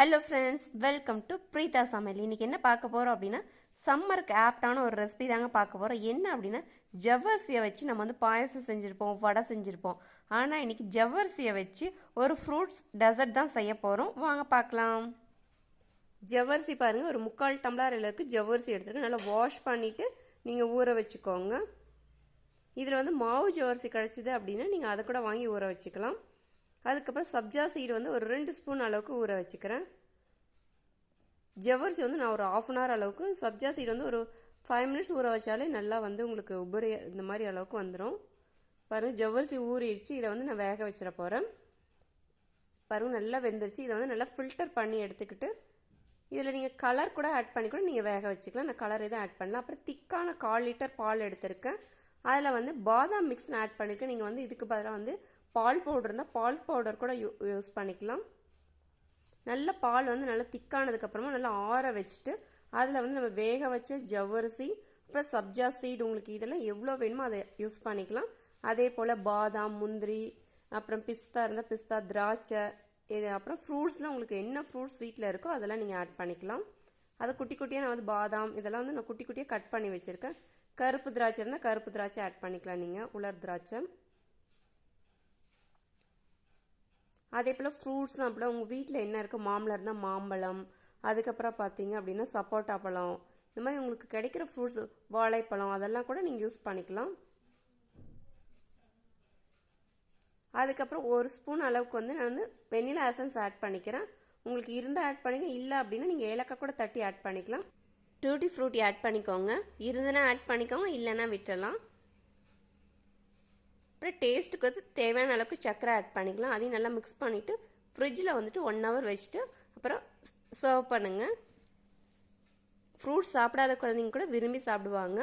Hello friends, welcome to Preetha சமையல். இன்றைக்கி என்ன பார்க்க போகிறோம் அப்படின்னா, சம்மருக்கு ஆப்டான ஒரு ரெசிபி தாங்க பார்க்க போகிறோம். என்ன அப்படின்னா, ஜவ்வரிசியை வச்சு நம்ம வந்து பாயசம் செஞ்சுருப்போம், வடை செஞ்சுருப்போம். ஆனால் இன்றைக்கி ஜவ்வரிசியை வச்சு ஒரு ஃப்ரூட்ஸ் டெசர்ட் தான் செய்ய போகிறோம். வாங்க பார்க்கலாம். ஜவ்வரிசி பாருங்கள், ஒரு 3/4 டம்ளர் அளவுக்கு ஜவ்வரிசி எடுத்துருக்கு. நல்லா வாஷ் பண்ணிவிட்டு நீங்கள் ஊற வச்சுக்கோங்க. இதில் வந்து மாவு ஜவ்வரிசி கிடச்சிது அப்படின்னா நீங்கள் அதை கூட வாங்கி ஊற வச்சுக்கலாம். அதுக்கப்புறம் சப்ஜா சீடு வந்து ஒரு 2 ஸ்பூன் அளவுக்கு ஊற வச்சுக்கிறேன். ஜவ்வரிசி வந்து நான் ஒரு 1/2 hour அளவுக்கு, சப்ஜா சீடு வந்து ஒரு 5 minutes ஊற வச்சாலே நல்லா வந்து உங்களுக்கு உபரி இந்த மாதிரி அளவுக்கு வந்துடும். பாருங்கள், ஜவ்வரிசி ஊறிடுச்சு. இதை வந்து நான் வேக வச்சிட போகிறேன். பாருங்கள், நல்லா வெந்துருச்சு. இதை வந்து நல்லா ஃபில்டர் பண்ணி எடுத்துக்கிட்டு இதில் நீங்கள் கலர் கூட ஆட் பண்ணி கூட நீங்கள் வேக வச்சுக்கலாம். நான் கலர் எதுவும் ஆட் பண்ணலாம். அப்புறம் திக்கான 1/4 லிட்டர் பால் எடுத்திருக்கேன். அதில் வந்து பாதாம் மிக்ஸ் ஆட் பண்ணியிருக்கேன். நீங்கள் வந்து இதுக்கு பதிலாக வந்து பால் பவுடர் இருந்தால் பால் பவுடர் கூட யூஸ் பண்ணிக்கலாம். நல்ல பால் வந்து நல்லா திக்கானதுக்கப்புறமா நல்லா ஆற வச்சுட்டு அதில் வந்து நம்ம வேக வச்ச ஜவ்வரிசி, அப்புறம் சப்ஜா சீடு, உங்களுக்கு இதெல்லாம் எவ்வளோ வேணுமோ அதை யூஸ் பண்ணிக்கலாம். அதே போல் பாதாம், முந்திரி, அப்புறம் பிஸ்தா இருந்தால் பிஸ்தா, திராட்சை, இது அப்புறம் ஃப்ரூட்ஸில் உங்களுக்கு என்ன ஃப்ரூட்ஸ் வீட்டில் இருக்கோ அதெல்லாம் நீங்கள் ஆட் பண்ணிக்கலாம். அதை குட்டி குட்டியாக நான் வந்து பாதாம் இதெல்லாம் வந்து நான் குட்டி குட்டியாக கட் பண்ணி வச்சுருக்கேன். கருப்பு திராட்சை இருந்தால் கருப்பு திராட்சை ஆட் பண்ணிக்கலாம், நீங்கள் உலர் திராட்சை. அதே போல் ஃப்ரூட்ஸ்லாம் அப்படி உங்கள் வீட்டில் என்ன இருக்குது, மாம்பழம் இருந்தால் மாம்பழம், அதுக்கப்புறம் பார்த்தீங்க அப்படின்னா சப்போட்டா பழம், இந்த மாதிரி உங்களுக்கு கிடைக்கிற ஃப்ரூட்ஸ், வாழைப்பழம், அதெல்லாம் கூட நீங்கள் யூஸ் பண்ணிக்கலாம். அதுக்கப்புறம் 1 ஸ்பூன் அளவுக்கு வந்து நான் வந்து வெனிலா எசன்ஸ் ஆட் பண்ணிக்கிறேன். உங்களுக்கு இருந்தால் ஆட் பண்ணிங்க, இல்லை அப்படின்னா நீங்கள் ஏலக்காய் கூட தட்டி ஆட் பண்ணிக்கலாம். டூட்டி ஃப்ரூட்டி ஆட் பண்ணிக்கோங்க. இருந்துன்னா ஆட் பண்ணிக்கோங்க, இல்லைன்னா விட்டுடலாம். அப்புறம் டேஸ்ட்டுக்கு வந்து தேவையான அளவுக்கு சர்க்கரை ஆட் பண்ணிக்கலாம். அதையும் நல்லா மிக்ஸ் பண்ணிவிட்டு ஃப்ரிட்ஜில் வந்துட்டு 1 hour வச்சுட்டு அப்புறம் சர்வ் பண்ணுங்கள். ஃப்ரூட்ஸ் சாப்பிடாத குழந்தைங்க கூட விரும்பி சாப்பிடுவாங்க.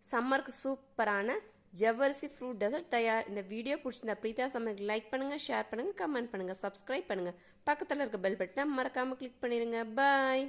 சம்மருக்கு சூப்பரான ஜவ்வரிசி ஃப்ரூட் டெசர்ட் தயார். இந்த வீடியோ பிடிச்சிருந்தா பிரீதா சமையலுக்கு லைக் பண்ணுங்கள், ஷேர் பண்ணுங்கள், கமெண்ட் பண்ணுங்கள், சப்ஸ்கிரைப் பண்ணுங்கள். பக்கத்தில் இருக்க பெல் பட்டனை மறக்காமல் கிளிக் பண்ணிடுங்க. பாய்.